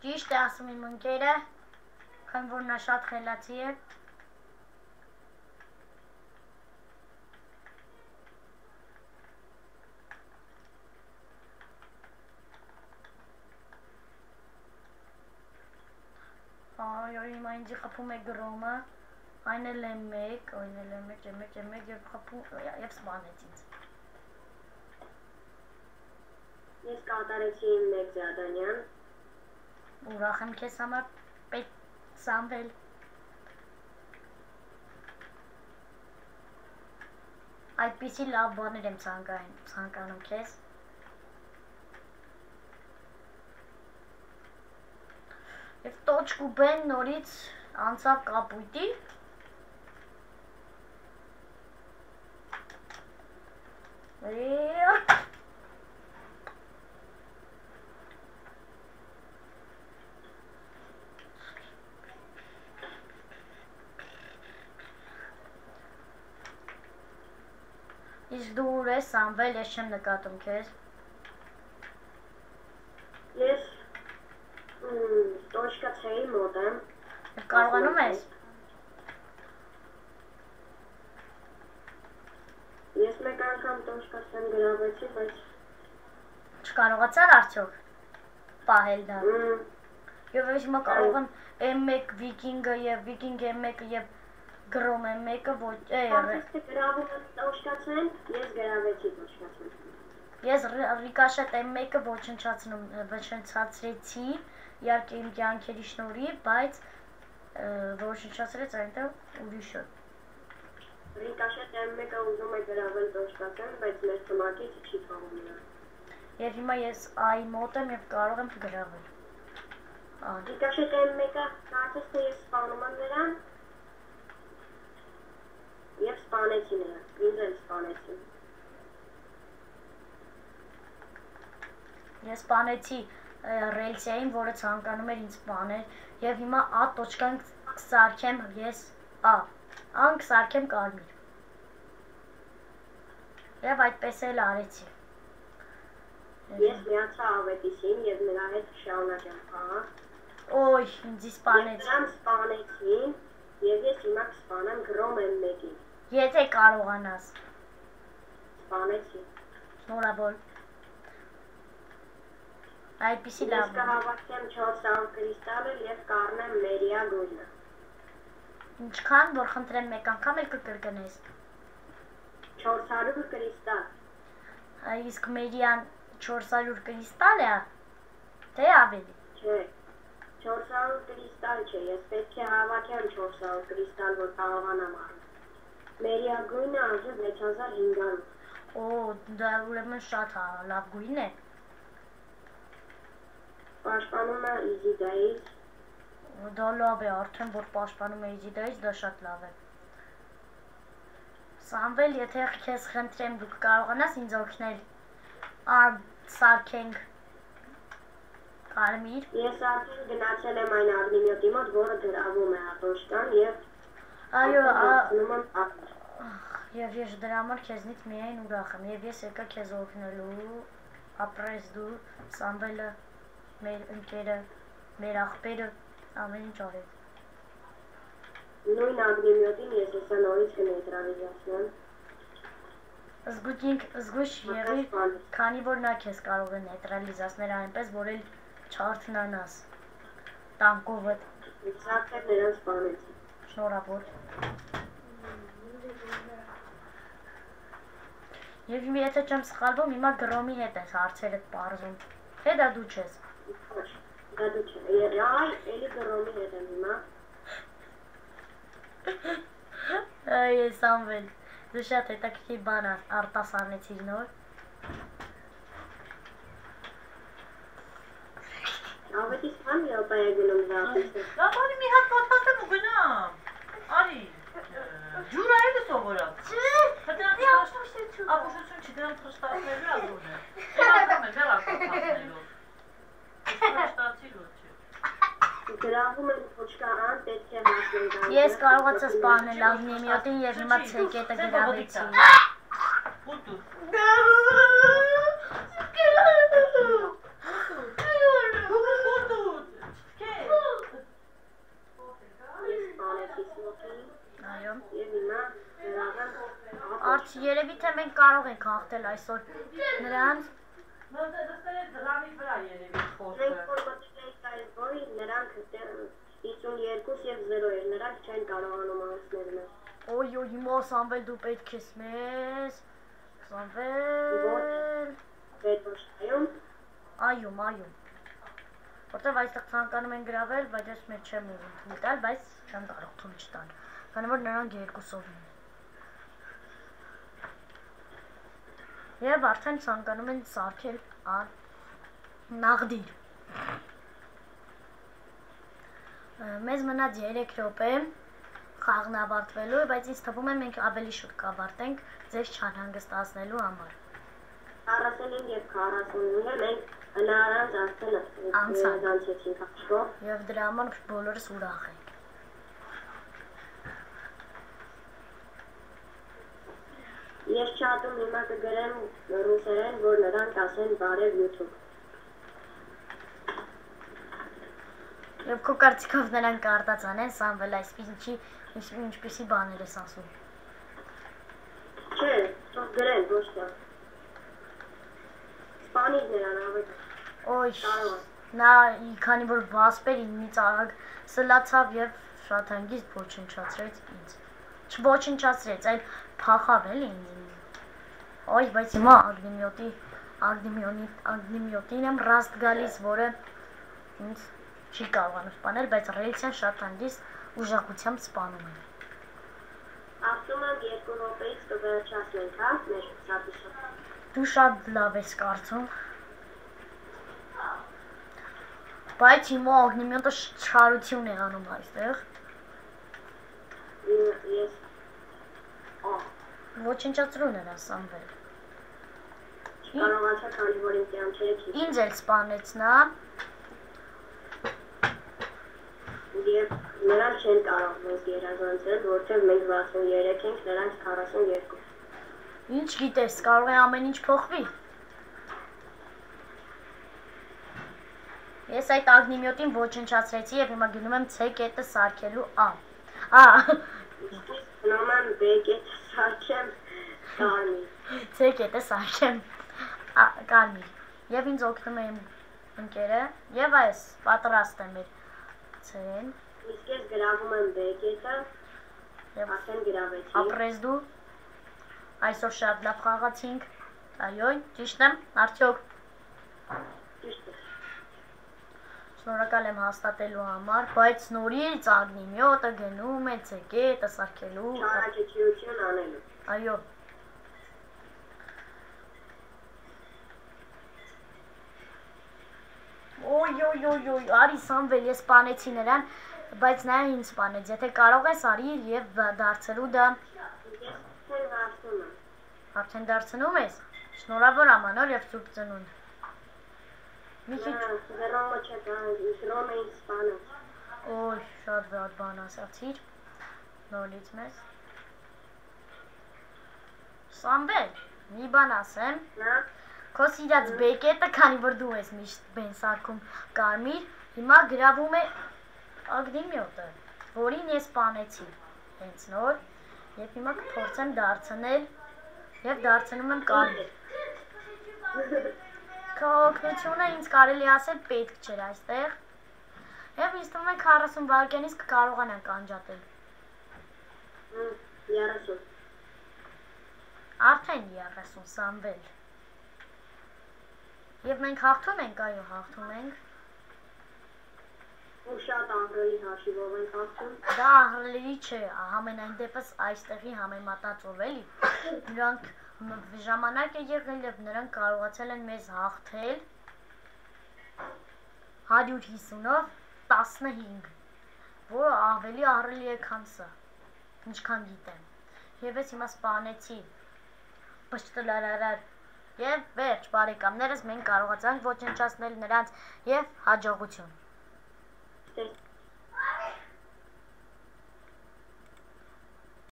Ճիշտ է ասում իմ ընկերը, քան որ նա շատ խելացի է։ Այո, հիմա ինձ խփում է գրոմը, այն էլ է մեկ, եւ խփում եւ սպանեց ինձ։ Ես կատարեցի իմ մեկ զադանյան։ Ուրախ եմ քեզ համար, պետ Սամվել։ Այդպիսի լավ բաներ եմ ցանկանում քեզ։ Եվ տոճք ու բեն նորից անցավ կապույտի։ Իսկ դու ուր ես, Սամվել, ես չեմ նկատում քեզ։ Ես տոշկա չէի մոտ եմ։ Կարողանում ես։ Ես մեկ անգամ տոշկասեմ գրավեցի, բայց չկարողացար արդյոք պահել դա։ Եվ ես հիմա կարող եմ M1 վիկինգը եւ վիկինգ M1-ը եւ գրոմ M1-ը ոչ Իսկ գրավում եմ տոշկացեն, ես գրավեցի տոշկացեն։ Ես ռիկաշետ M1-ը ոչնչացրեցի, իհարկե իմ կյանքերի շնորհիվ, բայց ոչնչացրեց այնտեղ ուրիշը։ Ռիկաշետ M1-ը ուզում է գրավել տոշկացեն, բայց մեր թմակից չի թողում նրան։ Եվ հիմա ես I մոտ եմ եւ կարող եմ գրավել։ Ռիկաշետ M1-ը կարծես թե ես սպանում եմ նրան եւ սպանեցի նրան, ինձ էլ սպանեցի։ Ես սպանեցի Ռելսիային, որը ցանկանում էր ինձ սպանել, եւ հիմա A տոճկան կսարքեմ ես A, ան կսարքեմ կարմիր։ Եվ այդպես էլ արեցի։ Ես միացա ավետիսին եւ նրա հետ շարունակեմ խաղը։ Ոյ, ինձ սպանեց։ Նրան սպանեցին եւ ես հիմա կսպանեմ գրոմ M1-ին։ Եթե կարողանաս։ Սպանեցի։ Շնորհավոր։ Այդպիսի լավ։ Ես կհավաքեմ 400 կրիստալը եւ կառնեմ Մերիա գույնը։ Ինչքան, որ խնդրեմ մեկ անգամ էլ կկրկնես։ 400 կրիստալ։ Իսկ Մերիան 400 կրիստալ է, թե ավելի։ Չէ։ 400 կրիստալ չէ, ես պետք է հավաքեմ 400 կրիստալ, որ կարողանամ առնել։ Մերիա գույնը արժե 6500։ Օ, դա ուրեմն շատ լավ գույն է։ Պաշտպանում է Իզիդայից։ Դա լավ է, արդեն որ պաշտպանում է Իզիդայից, դա շատ լավ է։ Սամվել, եթե քեզ խնդրեմ, դու կարողանաս ինձ օգնել սարքենք կարմիր։ Ես արդեն գնացել եմ այն Ագնիմյոտի մոտ, որը գրավում է ատոշկան եւ այո, եւ ես դրա համար քեզնից միայն ուրախ եմ եւ ես եկա քեզ օգնելու, ապրես դու, Սամվելը, մեր ընկերը, մեր աղբերը, ամեն ինչ արեց։ Նույն Ագնիմյոտին ես հեսա նորից կնեյտրալիզացնեմ։ Զգույշ եղի, քանի որ նա քեզ կարող է նեյտրալիզացնել այնպես, որ էլ չարթնանաս տանկովդ։ Իսակը նրան սպանեցի։ Շնորհավոր։ Եվ եթե չեմ սխալվում, հիմա գրոմի հետ ես հարցերդ պարզում, թե դա դու չես։ Դա դու չես, այ էլի գրոմի հետ եմ հիմա։ Այ Սամվել, դու շատ հետաքրքիր բան արտասանեցիր նոր։ Ավետիս քան րոպե է գնում զարթը։ Լավանի մի հատ պատվաստեմ ու գնամ։ Արի։ Ջուր այլ է սովորած։ Դրանց ապուշություն չի, դրանց խշտացնելու ազգուն է։ Էլ անգամ է դեռ արտասանելու։ Խշտացի ոչ չէ։ Գրավում եմ փոչկան, պետք է հասնել։ Ես կարողացա սպանել Ագնիմյոտին եւ հիմա ցեկետը գրավեցի։ Ուտու։ կարող ենք հաղթել այսօր նրանց։ Դրամի վրա երևի Մենք խոսքը։ որ մտածենք այս բորի, նրանք 52 եւ 0 էր, նրանք չեն կարողանում անցնել մեզ։ Օյ, հիմա Սամվել դու պետք ես մեզ։ Սամվել։ Վերջայում Այում։ Որտեվ այստեղ ցանկանում են գրավել, բայց ես մեծ չեմ ուզում թույլ տալ, բայց չեմ կարող թույլ չտալ։ Քանի որ նրանք երկուսով են։ Եվ արդեն ցանկանում են սարքել նաղդիր։ Մեզ մնաց 3 րոպե խաղն ավարտվելու, բայց ինձ թվում է մենք ավելի շուտ կավարտենք ձեզ չանհանգստացնելու համար։ 45 եւ 49-ը մենք հնարած արդեն անցանցեցինք աշխով։ Եվ դրա համար բոլորս ուրախ ենք։ Ես չաթում հիմա կգրեմ ռուսերեն, որ նրանք ասեն բարև YouTube։ Եվ քո կարծիքով նրանք կարտացանեն Սամվել ինչպիսի բաներ ես ասում։ Չէ, թող գրեն, ոչ թե։ Սպանիր նրան ավելի։ Օյ, Կարող է։ նա քանի որ վասպեր ինձ արագ սլացավ եւ շատ հանգիստ ոչնչացրեց ինձ։ Չոչնչացրեց, այլ փախավ էլի ինձ։ Օյ, բայց հիմա ագնիմյոտին եմ ռաստ գալիս, որը ինձ չի կարողանում սպանել, բայց ռելիցիան շատ հանգիստ ուժեղությամբ սպանում է։ Ասում եմ 2 րոպեից կվերջացնենք, հա, մեր սատիշը։ Դու շատ լավ ես կարծում։ Բայց հիմա ագնիմյոտը չարություն է անում այստեղ։ Ես Ոչնչացրու նրա Սամվել։ կարողացա, քանի որ իմ կյանքերը քիչ Ինձ էլ սպանեց նա։ եւ նրանք չեն կարող մեզ գերազանցել, որովհետեւ մենք 63 ենք, նրանք 42։ Ինչ գիտես, կարող է ամեն ինչ փոխվի։ Ես այդ ագնիմյոտին ոչնչացրեցի եւ հիմա գնում եմ C կետը սարքելու Գնում եմ B կետը սարքեմ կարմիր։ C կետը սարքեմ կարմիր։ Եվ ինձ օգնում է իմ ընկերը եւ այս պատրաստ է մեր C-ն։ Իսկ ես գրավում եմ B կետը, Եվ արդեն գրավեցի։ ապրես դու։ Այսօր շատ լավ խաղացինք։ Այո, ճիշտ եմ, արդյոք։ Ճիշտ է։ Շնորհակալ եմ հաստատելու համար, բայց նորից ագնիմյոտը գնում է C կետը սարքելու։ Չարաճճիություն անելու։ Այո։ Օյ, արի Սամվել, ես սպանեցի նրան, բայց նա ինձ սպանեց։ Եթե կարող ես, արի եւ դարձելու դա։ Ես դարձնում եմ։ Արդեն դարձնում ես։ Շնորհավոր ամանոր եւ սուրբ ծնունդ։ Մի քիչ Զրոմը չէ, զրոմը ինձ սպանեց։ Օյ, շատ վատ բան ասացիր։ Նորից մեզ։ Սամվել, մի բան ասեմ։ Նա Քո սիրած բեկետը, քանի որ դու ես միշտ բեն սարքում կարմիր, հիմա գրավում է ագնիմյոտը, որին ես սպանեցի հենց նոր, եւ հիմա կփորձեմ դարձնել եւ դարձնում եմ կարմիր։ Քո օգնությունը ինձ կարելի ասել պետք չէր այստեղ։ Եվ ինձ թվում է 40 վայրկյանից կկարողանանք անջատել։ 30։ Արդեն 30 Սամվել։ Եվ մենք հաղթում ենք, այո, հաղթում ենք։ Ու շատ ահռելի հաշիվով ենք հաղթում։ Դա ահռելի չէ, համենայն դեպս այստեղի համեմատածով էլի։ Նրանք ժամանակ է եղել եւ նրանք կարողացել են մեզ հաղթել 150-ով 15, որը ավելի ահռելի է, քան սա, ինչքան գիտեմ։ Եվ ես հիմա սպանեցի բշտլարարար եւ վերջ բարեկամներս մենք կարողացանք ոչնչացնել նրանց եւ հաջողություն։